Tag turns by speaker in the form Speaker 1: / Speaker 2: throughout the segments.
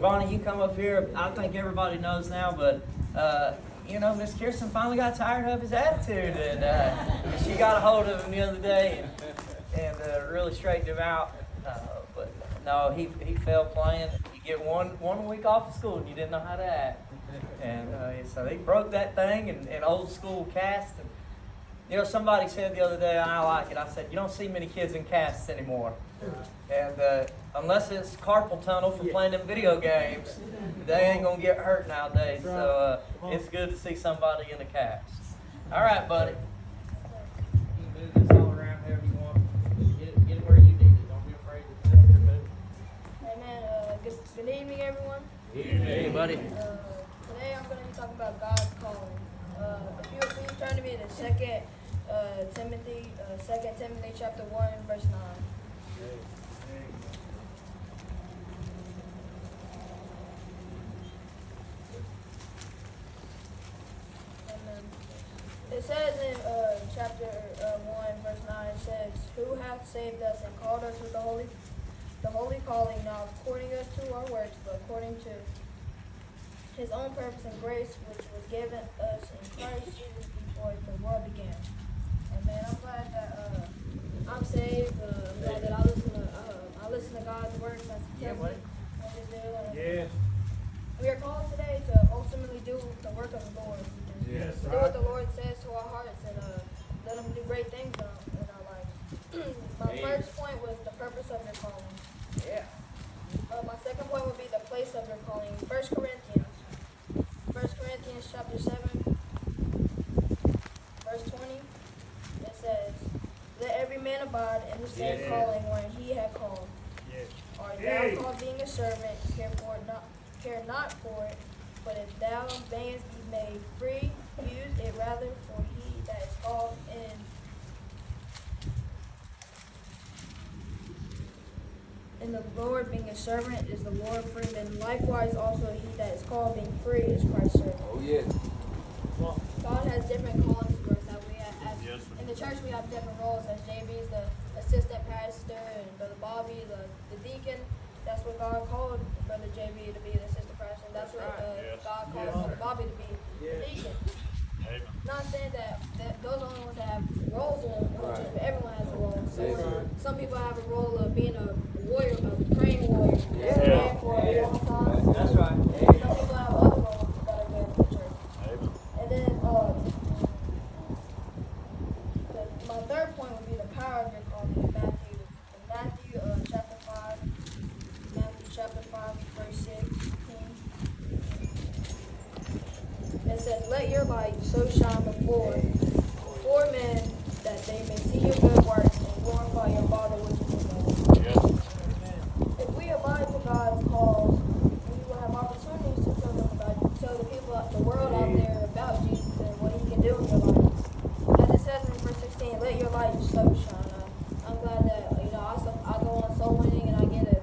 Speaker 1: Bonnie, you come up here. I think everybody knows now, but Miss Kirsten finally got tired of his attitude, and she got a hold of him the other day and really straightened him out. But no, he failed playing. You get one week off of school and you didn't know how to act, and so he broke that thing in old school cast. And, somebody said the other day, and I like it. I said, you don't see many kids in casts anymore. And unless it's carpal tunnel for playing them video games, they ain't going to get hurt nowadays. So it's good to see somebody in a cast. All right, buddy. You can move this all around however you want. Get it where you need it. Don't be afraid to move.
Speaker 2: Amen. Good evening, everyone.
Speaker 1: Hey, buddy.
Speaker 2: Today I'm going to be talking about God's calling. If you would please turn to me to 2 Timothy chapter 1, verse 9. It says in chapter 1, verse 9, it says, "Who hath saved us and called us with the holy calling, not according to our works, but according to his own purpose and grace, which was given us in Christ Jesus before the world began." And man, I'm glad that I'm saved. I'm glad that I listen to God's words. That's what to do.
Speaker 3: Yeah.
Speaker 2: We are called today to ultimately do the work of the Lord.
Speaker 3: Yes,
Speaker 2: Do what the Lord says to our hearts and let Him do great things in our lives. My first point was the purpose of your calling.
Speaker 1: Yeah.
Speaker 2: My second point would be the place of your calling. 1 Corinthians chapter 7, verse 20. It says, "Let every man abide in the same calling wherein he had called. Art thou called being a servant, care not for it, but if thou mayest be made free, use it rather, for he that is called in the Lord being a servant is the Lord free, then likewise also he that is called being free is Christ's servant."
Speaker 4: Oh, yeah.
Speaker 2: God has different callings for us. That we have, in the church we have different roles. As JB is the assistant pastor, and Brother Bobby the deacon. That's what God called Brother JB to be the assistant pastor. And that's what God called Brother Bobby to be the deacon. Not saying that those are the only ones that have roles in the church, but everyone has a role. So some people have a role of being a warrior, a praying warrior, praying for a long time.
Speaker 1: That's right.
Speaker 2: Some people have other roles that are good in the church. And then my third point would be the power of your calling in Matthew chapter 5, verse 16. It says, "Let your light so shine before men that they may see your good works and glorify your Father which is in heaven." If we abide to God's calls, we will have opportunities to tell the people, the world out there about Jesus and what He can do in your life. As it says in verse 16, "Let your light so shine." I'm glad that I go on soul winning and I get to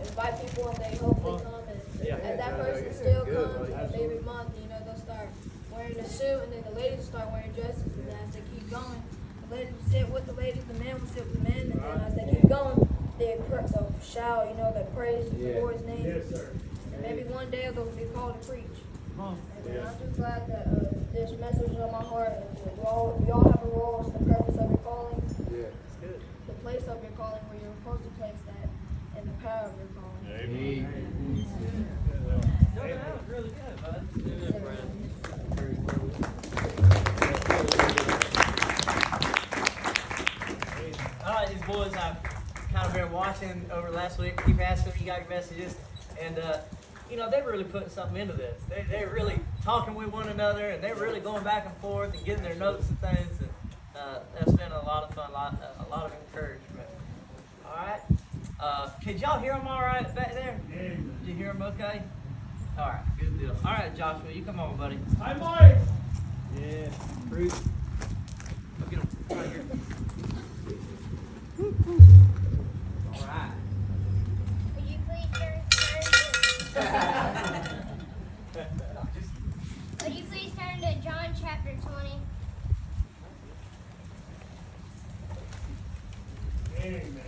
Speaker 2: invite people and they hopefully come and as that person still comes every month, they'll start wearing a suit and then the ladies start wearing dresses, and as they keep going, the ladies will sit with the ladies, the men will sit with the men, and then as they keep going, they'll shout, they praise the Lord's name.
Speaker 3: Yes, sir.
Speaker 2: And maybe one day they'll be called to preach. And I'm just glad that this message is on my heart. We all have a role. It's the purpose of your calling.
Speaker 4: Yeah.
Speaker 2: The place of your calling, where you're supposed to place that, and the power of your calling.
Speaker 4: Amen.
Speaker 1: No, that was really good, bud. All right, these boys, I've kind of been watching over last week. Keep asking if you got your messages, and they're really putting something into this. They're really talking with one another, and they're really going back and forth and getting their notes and things. And that's been a lot of fun, a lot of encouragement. All right. Could y'all hear them all right back there? Did you hear them okay? All right, good deal. All right, Joshua, you come on, buddy.
Speaker 3: Hi, Mike.
Speaker 1: Yeah, fruit. Look at him right here. All right.
Speaker 5: Would you please turn Would you please turn to John chapter 20?
Speaker 3: Amen.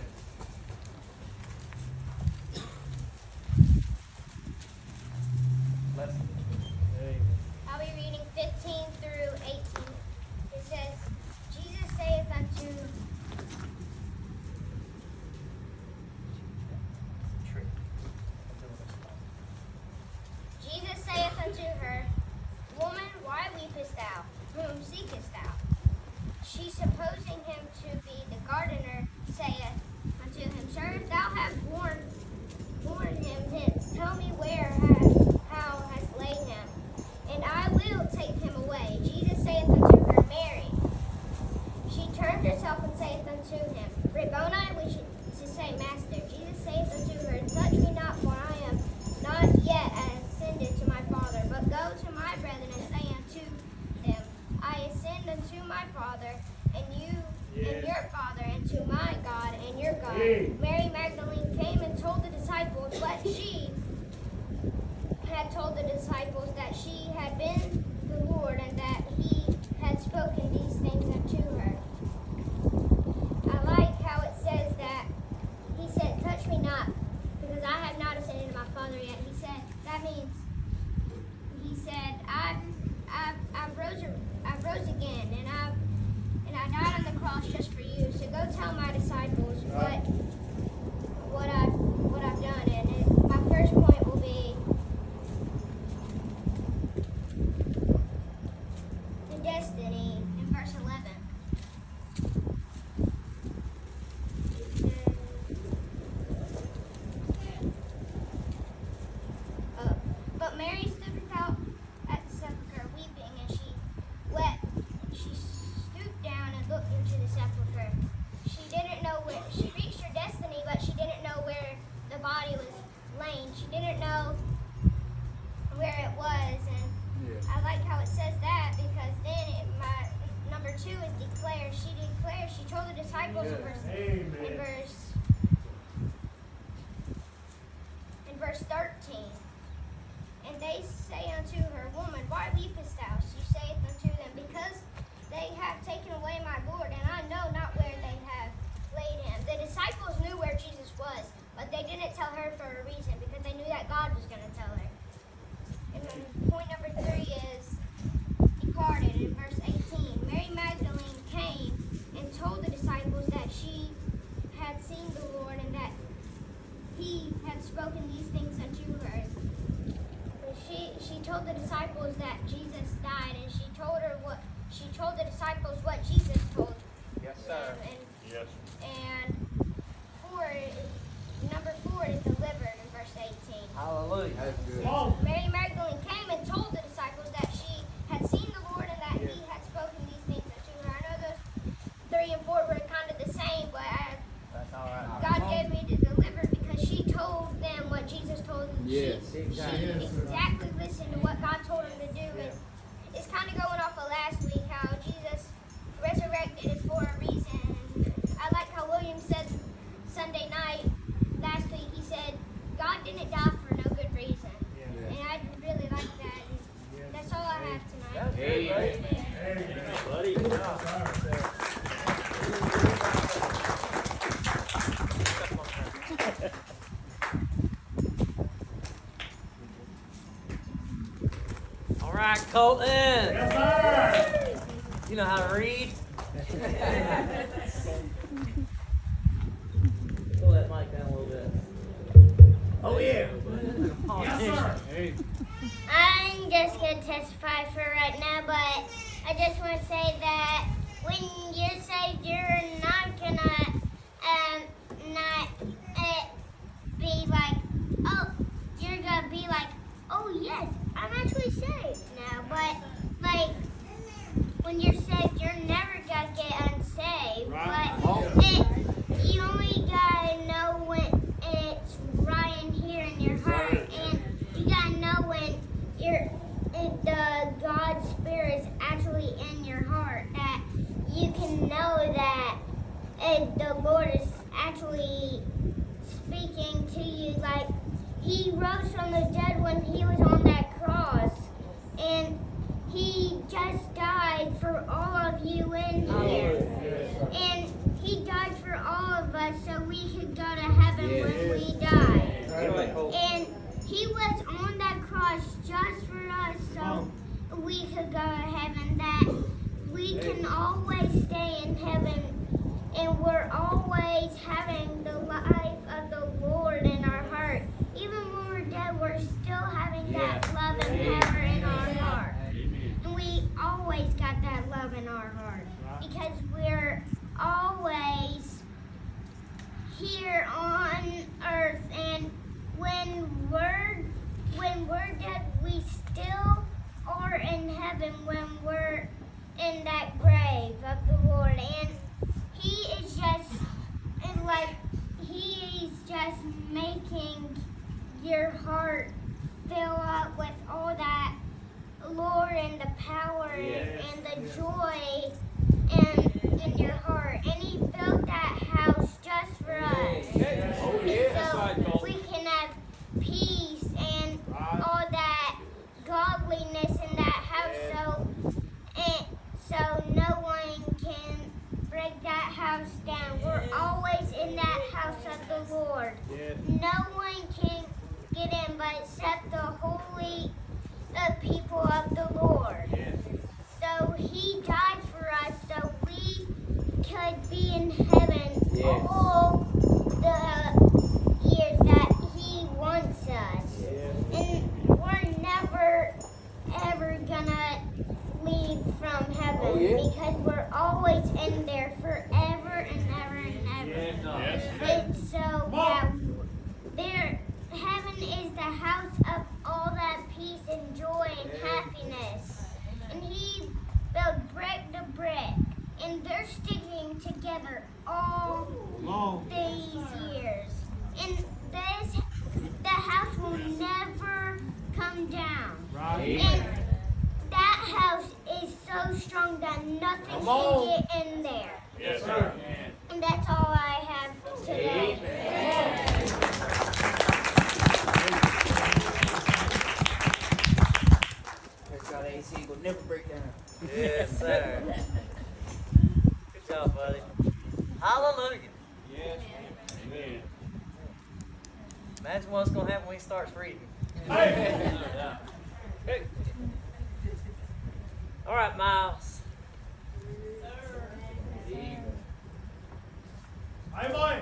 Speaker 5: weepest thou? Whom seekest thou? She, supposing him to be the gardener, saith unto him, Sir, if thou hast borne him hence, tell me where thou hast laid him, and I will take him away. Jesus saith unto her, Mary. She turned herself and saith unto him, Rabboni, which is to say, Master. Jesus saith unto her, Touch me not, for I am not yet ascended to my Father, but go to my brethren and say unto them, I ascend unto my Father, and you and your Father, and to my God and your God. Mary Magdalene came and told the disciples what she had told the disciples, that she had been the Lord, and that he had spoken these things unto her. I like how it says that he said, Touch me not, because I have not ascended to my Father yet. He said, that means, he said, I rose again, and I died on the cross just for you. So go tell my disciples what I've done. And my first point will be the destiny in verse 11. But Mary stood without at the sepulchre weeping, and she wept. She stooped down and looked into the sepulchre. She didn't know where she reached her destiny, but she didn't know where the body was laying. She didn't know where it was, and I like how it says that, because then my number 2 is declare. She declared. She told the disciples in verse 13. And they say unto her, Woman, why weepest thou? She saith unto them, Because they have taken away my Lord, and I know not where they have laid him. The disciples knew where Jesus was, but they didn't tell her for a reason, because they knew that God was going to tell her. And then point number 3 is departed in verse 18. Mary Magdalene came and told the disciples that she had seen the Lord, and that he had spoken these things unto her. She told the disciples that Jesus died, and she told the disciples what Jesus told
Speaker 1: Yes, sir.
Speaker 5: them.
Speaker 3: Yes.
Speaker 5: And number 4 is delivered in verse 18.
Speaker 1: Hallelujah.
Speaker 4: That's good.
Speaker 5: Mary Magdalene came and told the disciples that she had seen the Lord, and that he had spoken these things unto her. I know those 3 and 4 were kind of the same, but
Speaker 1: That's all right.
Speaker 5: God gave me to deliver, because she told them what Jesus told them.
Speaker 4: Yes.
Speaker 5: She
Speaker 1: Exactly.
Speaker 5: exactly listened to what God told her to do. And it's kind of going off of last week, how Jesus resurrected it for a reason. I like how William said Sunday night last week. He said God didn't die for no good reason, and I really like that. And that's all I have tonight.
Speaker 1: That's good, buddy.
Speaker 3: Amen, buddy.
Speaker 1: Good job. All right, Colton.
Speaker 3: Yes, sir.
Speaker 1: You know how to read? Pull that mic down a little bit.
Speaker 3: Oh, yeah.
Speaker 1: Politician.
Speaker 3: Hey.
Speaker 5: I'm just going to testify for right now, but I just want to say that when you're saved, you're not going to not be like, oh, you're going to be like, oh, yes, I'm actually saved now. But, like, when you're saved, you're never going to get unsaved.
Speaker 3: Right.
Speaker 5: But you only got to know when it's right in here in your heart. And you got to know when the God's Spirit is actually in your heart. That you can know that the Lord is actually speaking to you. Like, he rose from the dead when he was on that cross. And he just died for all of you in here. And he died for all of us so we could go to heaven when we die. And he was on that cross just for us so we could go to heaven. That we can always stay in heaven. And we're always having the life of the Lord in our heart. Even when we're dead, we're still having that love and power in our heart. And we because we're always here on earth, and when we're dead, we still are in heaven when we're in that grave of the Lord. And He is just, and like, He's just making your heart fill up with all that Lord and the power and the joy in your heart. And He built that house just for us. So we can have peace and all that godliness in that house, so no one can break that house down. We're always in that house of the Lord. No one can get in but except the people of the Lord. So He died for us so we could be in heaven all the years that He wants us. And we're never ever gonna leave from heaven because we're always in there forever and ever and ever. And so heaven is the house of all that peace and joy and happiness. And He built brick to brick, and they're sticking together all these years. And the house will never come down. And that house is so strong that nothing can get in there.
Speaker 3: Yes, sir.
Speaker 5: And that's all I have today.
Speaker 1: God, AC will never break down. Yes, sir. Good job, buddy. Hallelujah.
Speaker 3: Yes. Amen.
Speaker 1: Imagine what's going to happen when he starts reading.
Speaker 3: Hey.
Speaker 1: Hey. All right, Miles.
Speaker 3: Hey, boy.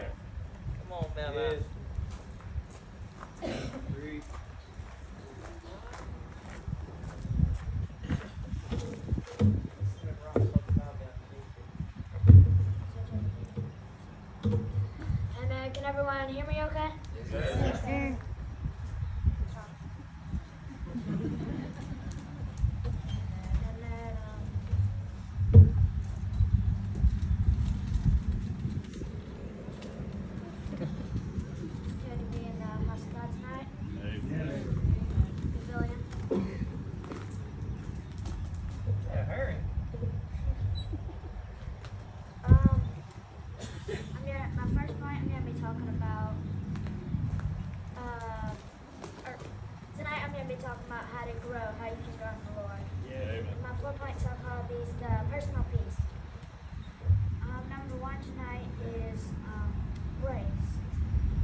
Speaker 1: Come on, man.
Speaker 2: And can everyone hear me okay?
Speaker 5: Yes, sir.
Speaker 2: And then, going to be in the house of God tonight. Pavilion.
Speaker 1: Yeah, hurry.
Speaker 2: My first point, I'm going to be talking about, tonight I'm going to be talking about how to grow, how you can grow in the Lord. My 4 points are called the personal peace. Number 1 tonight is praise.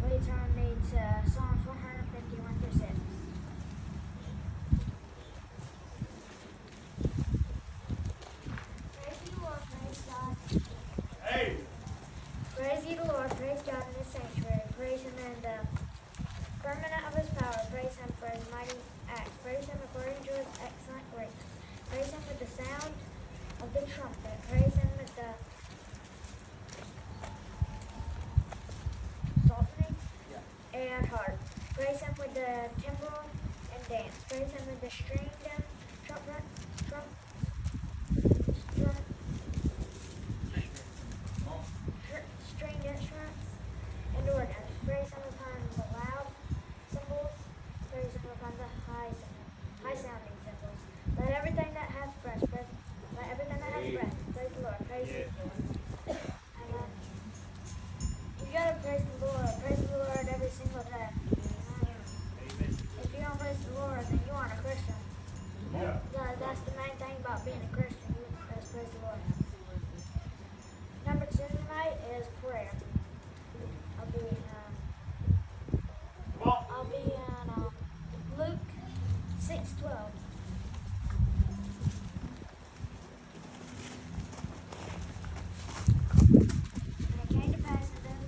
Speaker 2: Will you turn me to Psalms 151 through 6? Praise you, Lord, praise God.
Speaker 3: Hey.
Speaker 2: Praise ye the Lord, praise God in His sanctuary, praise Him in the firmament of His power, praise Him for His mighty acts, praise Him according to His excellent greatness, praise Him with the sound of the trumpet, praise Him with the psaltery and harp, praise Him with the timbrel and dance, praise Him with the stringed trumpet, stringed instruments and organs. Praise Him upon the loud cymbals. Praise Him upon the high sounding cymbals. Let everything that hath breath, praise the Lord. Praise Him. And you gotta praise the Lord. Praise the Lord every single day. If you don't praise the Lord, then you aren't a Christian.
Speaker 3: Yeah.
Speaker 2: That's the main thing about being a Christian. You just praise the Lord. Number 2 tonight is prayer. I'll be in Luke 6:12. And it came to pass in those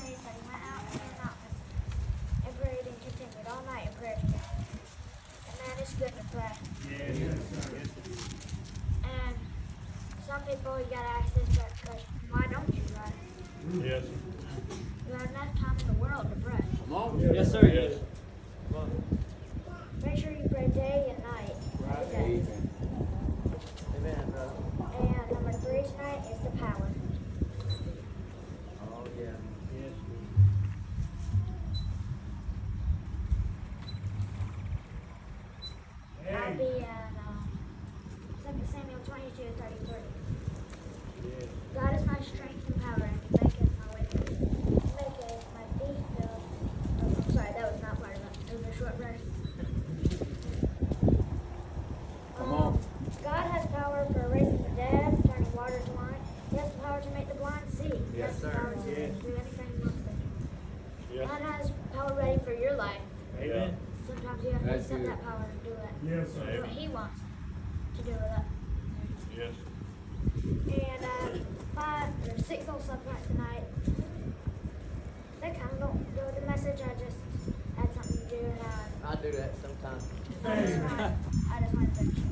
Speaker 2: days that he went out and came knocking, and prayed and continued all night in prayer together. And
Speaker 3: Yes.
Speaker 5: You have enough time in the world to pray.
Speaker 4: Come on.
Speaker 1: Yes, sir.
Speaker 3: Yes.
Speaker 5: Make sure you pray day and night. Every day.
Speaker 1: Amen, brother.
Speaker 5: And number 3 tonight is the power.
Speaker 1: Oh, yeah.
Speaker 5: I'll
Speaker 3: Hey.
Speaker 5: be at 2 Samuel 22:33. God is my strength and power, and He maketh my way free. He maketh my feet feel. Oh, I'm sorry, that was not part of it. It was a short verse.
Speaker 4: Come on.
Speaker 5: God has power for raising the dead, turning water to wine. He has the power to make the blind see. He
Speaker 1: Yes,
Speaker 5: has the
Speaker 1: sir.
Speaker 5: power to
Speaker 1: Yes.
Speaker 5: do anything He wants to.
Speaker 3: Yes.
Speaker 5: God has power ready for your life.
Speaker 1: Amen.
Speaker 5: Sometimes you have to
Speaker 4: That's
Speaker 5: accept
Speaker 4: good.
Speaker 5: that power and do it.
Speaker 3: Yes,
Speaker 5: Do
Speaker 3: sir.
Speaker 5: what He wants to do with it.
Speaker 3: Yes.
Speaker 5: And 6th on subpoint tonight. They kind of don't go with the message. I just had something to do, and
Speaker 1: I do that sometimes.
Speaker 5: I just wanted to finish it.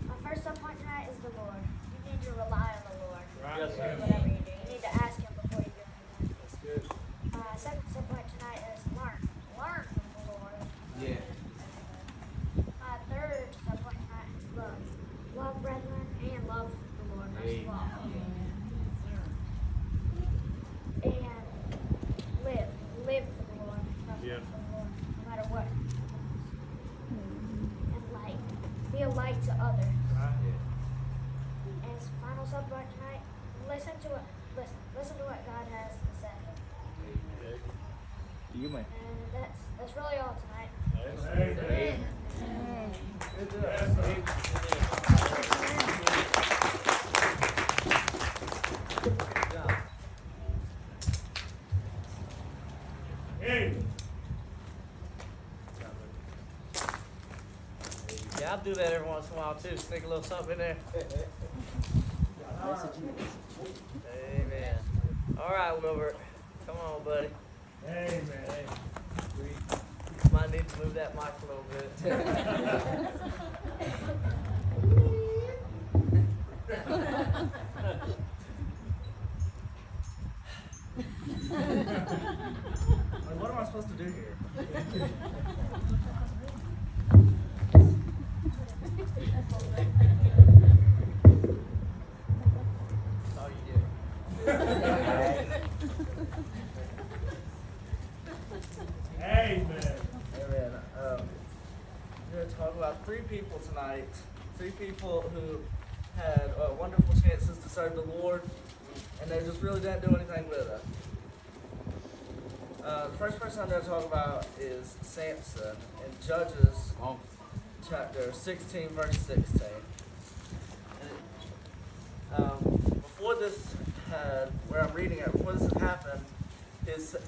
Speaker 5: My first subpoint tonight is the Lord. You need to rely on the Lord.
Speaker 1: Yes, sir.
Speaker 5: Whatever you do, you need to ask Him before you do anything.
Speaker 1: That's good.
Speaker 5: Second subpoint tonight is learn. Learn from the Lord.
Speaker 4: Yeah.
Speaker 5: My third subpoint tonight is love. Love brethren and love the Lord most of all. And live. Live for the Lord. Not
Speaker 3: Yes.
Speaker 5: for the Lord, no matter what. And light. Be a light to others. And as final subpoint tonight, listen to what God has to say.
Speaker 1: You may.
Speaker 5: And that's really all tonight.
Speaker 3: Amen.
Speaker 1: Good job.
Speaker 3: Yes, sir.
Speaker 1: Good job.
Speaker 3: Hey.
Speaker 1: Yeah, I'll do that every once in a while too. Stick a little something in there. Amen. All right, Wilbert. Come on, buddy.
Speaker 3: Amen.
Speaker 1: We might need to move that mic a little bit. Like, what am I supposed to do here? Oh, you did.
Speaker 3: Amen.
Speaker 1: Amen. We're going to talk about 3 people tonight. 3 people who had wonderful chances to serve the Lord, and they just really didn't do anything with it. The first person I'm going to talk about is Samson in Judges
Speaker 4: Come on.
Speaker 1: chapter 16, verse 16. And, before this had, where I'm reading it, before this had happened,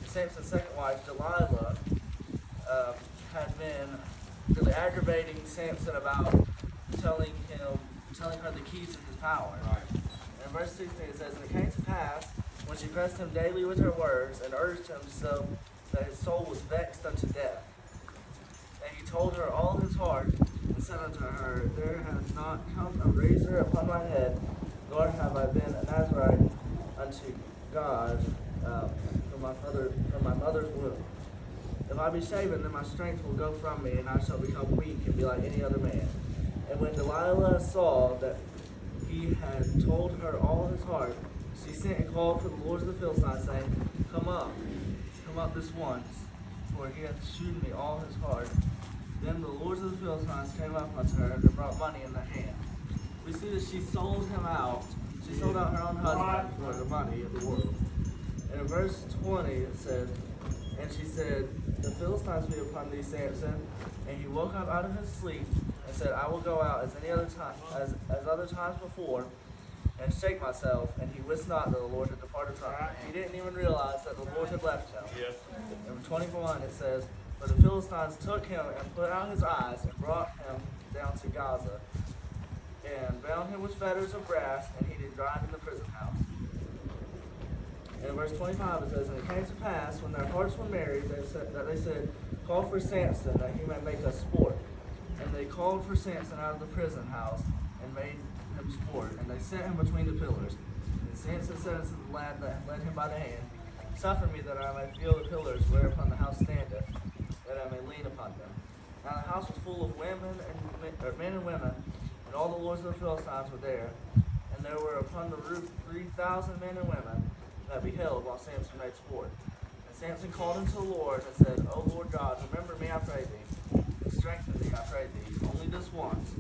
Speaker 1: Samson's second wife, Delilah, had been really aggravating Samson about telling her the keys to his power.
Speaker 4: Right.
Speaker 1: And in verse 16 it says, "And it came to pass, when she pressed him daily with her words, and urged him so that his soul was vexed unto death. And he told her all his heart, and said unto her, There hath not come a razor upon my head, nor have I been a Nazarite unto God from my mother's womb. If I be shaven, then my strength will go from me, and I shall become weak and be like any other man. And when Delilah saw that he had told her all his heart, she sent and called for the lords of the Philistines, saying, Come up this once, for he hath shewn me all his heart. Then the lords of the Philistines came up unto her, and brought money in their hand." We see that she sold him out. She sold out her own husband for the money of the world. And in verse 20 it says, "And she said, The Philistines be upon thee, Samson. And he woke up out of his sleep, and said, I will go out as any other time, as other times before, and shake myself. And he wist not that the Lord had departed from him." He didn't even realize that the Lord had left him.
Speaker 3: Yes.
Speaker 1: In 21 it says, "But the Philistines took him and put out his eyes, and brought him down to Gaza, and bound him with fetters of brass, and he did drive in the prison house." And in verse 25 it says, "And it came to pass, when their hearts were merry, they said, Call for Samson, that he may make us sport. And they called for Samson out of the prison house, and made him sport. And they set him between the pillars. And Samson said unto the lad that led him by the hand, Suffer me that I may feel the pillars whereupon the house standeth, that I may lean upon them. Now the house was full of women and men and women, and all the lords of the Philistines were there. And there were upon the roof 3,000 men and women that beheld while Samson made sport. And Samson called unto the Lord and said, O Lord God, remember me, I pray thee, and strengthen me, I pray thee, only this once,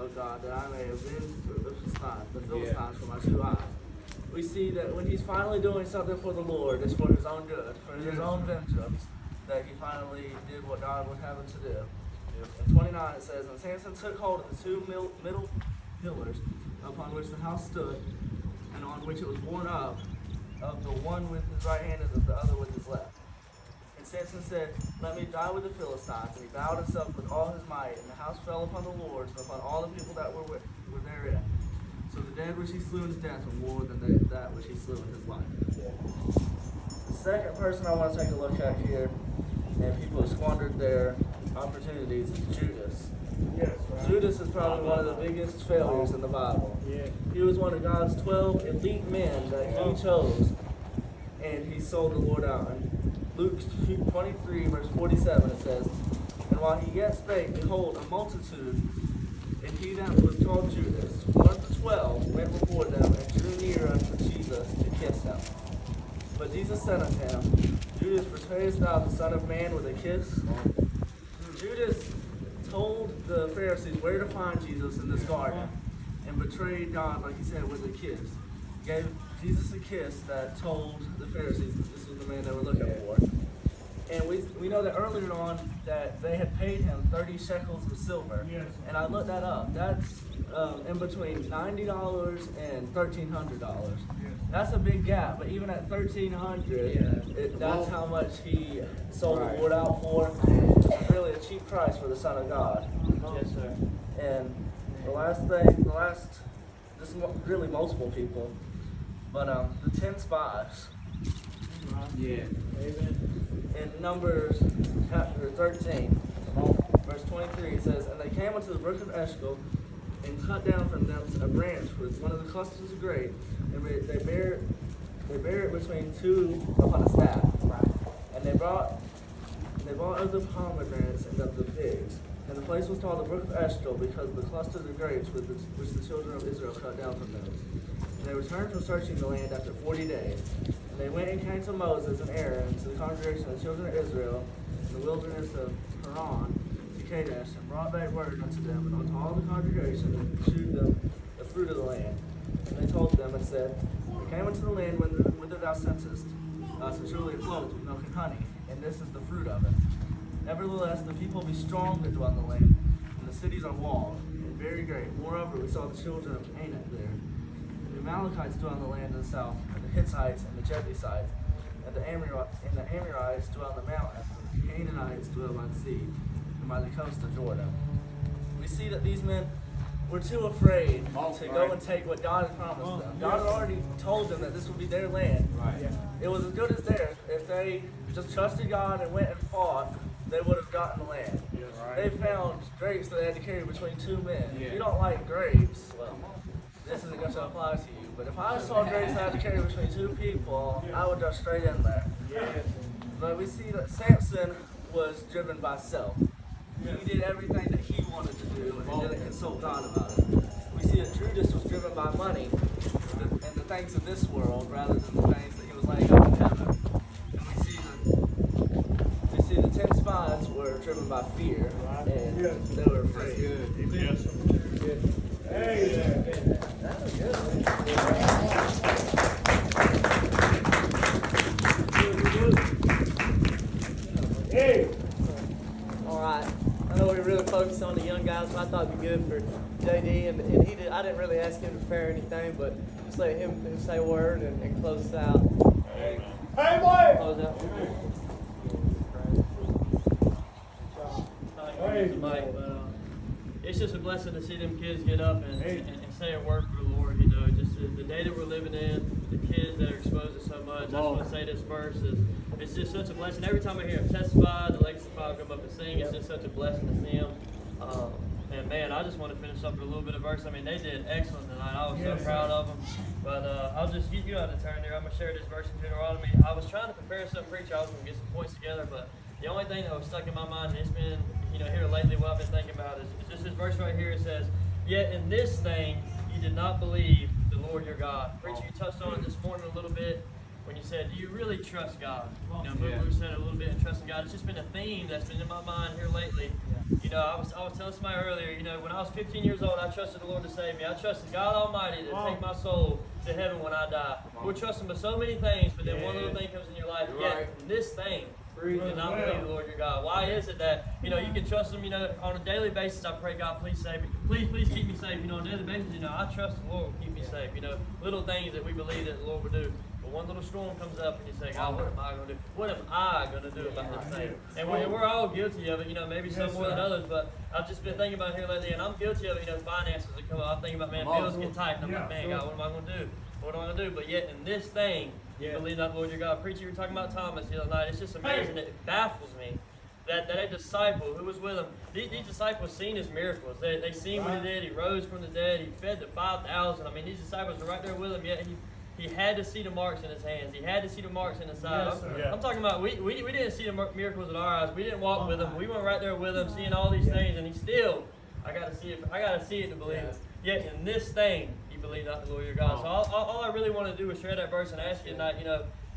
Speaker 1: O God, that I may avenge the Philistines for my 2 eyes. We see that when he's finally doing something for the Lord, it's for his own good, for his own vengeance, that he finally did what God would have him to do. In 29 it says, And Samson took hold of the 2 middle pillars upon which the house stood, and on which it was borne up, of the one with his right hand and of the other with his left. And Samson said, Let me die with the Philistines. And he bowed himself with all his might, and the house fell upon the lords and upon all the people that were therein. So the dead which he slew in his death were more than that which he slew in his life. The second person I want to take a look at here, and people who squandered their opportunities, is Judas.
Speaker 3: Yes, right.
Speaker 1: Judas is probably one of the biggest failures in the Bible.
Speaker 3: Yeah.
Speaker 1: He was one of God's 12 elite men that he chose, and he sold the Lord out. In Luke 23, verse 47, it says, And while he yet spake, behold, a multitude, and he that was called Judas, one of the 12, went before them, and drew near unto Jesus to kiss him. But Jesus said unto him, Judas, betrayest thou the Son of Man with a kiss? Judas told the Pharisees where to find Jesus in this garden, and betrayed God, like he said, with a kiss. Gave Jesus a kiss that told the Pharisees that this was the man they were looking for. And we know that earlier on that they had paid him 30 shekels of silver.
Speaker 3: Yes.
Speaker 1: And I looked that up. That's in between $90 and $1,300. That's a big gap, but even at $1,300, that's how much he sold the Lord out for. It's really a cheap price for the Son of God.
Speaker 6: Yes, sir.
Speaker 1: And this is really multiple people, but the 10 spies.
Speaker 4: Yeah.
Speaker 1: In Numbers chapter 13, verse 23, it says, And they came unto the brook of Eshcol, and cut down from thence a branch with one of the clusters of grape, and they bear it between 2 upon a staff. And they brought of the pomegranates and of the figs. And the place was called the brook of Eshcol, because of the clusters of grapes which the children of Israel cut down from those. And they returned from searching the land after 40 days. And they went and came to Moses and Aaron, and to the congregation of the children of Israel, in the wilderness of Haran, to Kadesh, and brought back word unto them, and unto all the congregation, and shewed them the fruit of the land. And they told them and said, We came into the land whither thou sentest us, and surely it flows with milk and honey, and this is the fruit of it. Nevertheless, the people be strong that dwell in the land, and the cities are walled, and very great. Moreover, we saw the children of Anak there. The Amalekites dwell in the land of the south, and the Hittites, and the Jebusites, and the Amorites dwell in the mountains, and the Canaanites dwell by the sea, and by the coast of Jordan. We see that these men were too afraid to go and take what God had promised them. God had already told them that this would be their land.
Speaker 4: Right.
Speaker 1: It was as good as theirs. If they just trusted God and went and fought, they would have gotten the land. They found grapes that they had to carry between 2 men. If you don't like grapes, well, this isn't going to apply to you. But if I saw grapes I had to carry between 2 people, I would go straight in there. But we see that Samson was driven by self. He did everything that he wanted to do and didn't consult God about it. We see that Judas was driven by money and the things of this world rather than the things that he was laying up in heaven. And we see the 10 spies were driven by fear and they were afraid.
Speaker 3: Yes. Hey,
Speaker 1: That was good.
Speaker 3: hey.
Speaker 6: All right. I know we really focused on the young guys, but I thought it'd be good for JD, and he did. I didn't really ask him to prepare anything, but just let him say a word and close us out.
Speaker 3: Hey, boy.
Speaker 6: Close out. It's just a blessing to see them kids get up and say a word for the Lord. You know, just the day that we're living in, the kids that are exposed to so much. I just want to say this first: it's just such a blessing. Every time I hear them testify, the Legacy Five come up and sing. It's just such a blessing to see them.
Speaker 1: And man, I just want to finish up with a little bit of verse. I mean, they did excellent tonight. I was so proud of them. But I'll just, you don't have to turn there. I'm going to share this verse in Deuteronomy. I was trying to prepare some preach. I was going to get some points together, but the only thing that was stuck in my mind, and it's been, here lately, what I've been thinking about is just this verse right here. It says, "Yet in this thing you did not believe the Lord your God." Preacher, you touched on it this morning a little bit when you said, "Do you really trust God?" Boo said it a little bit in trusting God. It's just been a theme that's been in my mind here lately. I was telling somebody earlier, when I was 15 years old, I trusted the Lord to save me. I trusted God Almighty to take my soul to heaven when I die. We're trusting for so many things, but then one little thing comes in your life. Yet this thing, you do not believe the Lord your God. Why is it that, you can trust Him, on a daily basis? I pray, God, please save me. Please keep me safe. On a daily basis, I trust the Lord will keep me safe. Little things that we believe that the Lord will do. But one little storm comes up and you say, God, what am I going to do? What am I going to do about this thing? And we're all guilty of it, maybe some more than others, but I've just been thinking about it here lately, and I'm guilty of it, finances that come up. I'm thinking about, man, bills get tight, and I'm like, man, God, what am I going to do? What am I going to do? But yet in this thing, you believe not the Lord your God. Preacher, you were talking about Thomas the other night. It's just amazing. It baffles me that a disciple who was with him, these disciples seen his miracles. They seen what he did. He rose from the dead. He fed the 5,000. I mean, these disciples were right there with him, yet he had to see the marks in his hands. He had to see the marks in his side. I'm talking about, we didn't see the miracles in our eyes. We didn't walk with him. We went right there with him, seeing all these things, and he still, I got to see it to believe it. Yet in this thing, you believe not the Lord your God. So all I really want to do is share that verse and ask you tonight,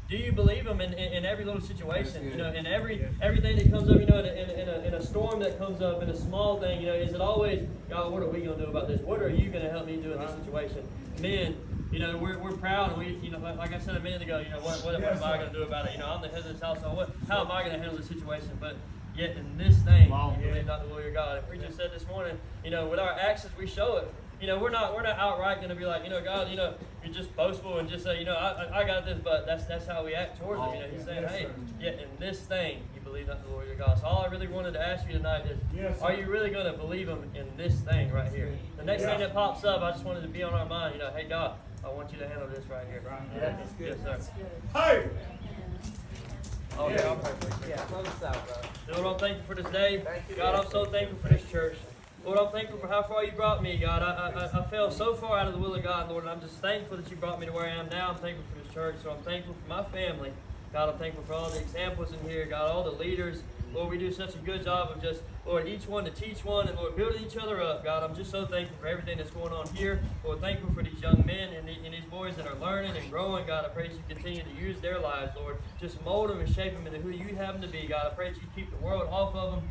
Speaker 1: do you believe Him in every little situation? In everything that comes up, in a storm that comes up, in a small thing, is it always, God, what are we going to do about this? What are you going to help me do in this situation? Men, we're proud, and we, like I said a minute ago, what am I going to do about it? I'm the head of this household. How am I going to handle this situation? But yet in this thing, you believe not the Lord your God. And preacher said this morning, with our actions we show it. We're not outright going to be like, God, you're just boastful and just say, I got this, but that's how we act towards Him. He's saying, hey, yet in this thing you believe not the Lord your God. So all I really wanted to ask you tonight is, are you really going to believe Him in this thing right here? The next thing that pops up, I just wanted to be on our mind. Hey, God, I want you to handle this right here. That's good. Yes, sir.
Speaker 3: Hey!
Speaker 1: Oh, yeah, I'll pray for you.
Speaker 6: Yeah, close this out, bro.
Speaker 1: Lord, I'm thankful for this day. God, I'm so thankful for this church. Lord, I'm thankful for how far you brought me, God. I fell so far out of the will of God, Lord, and I'm just thankful that you brought me to where I am now. I'm thankful for this church, so I'm thankful for my family. God, I'm thankful for all the examples in here, God, all the leaders. Lord, we do such a good job of just, Lord, each one to teach one, and Lord, building each other up. God, I'm just so thankful for everything that's going on here. Lord, thankful for these young men and these boys that are learning and growing. God, I pray that you continue to use their lives, Lord. Just mold them and shape them into who you have them to be. God, I pray that you keep the world off of them.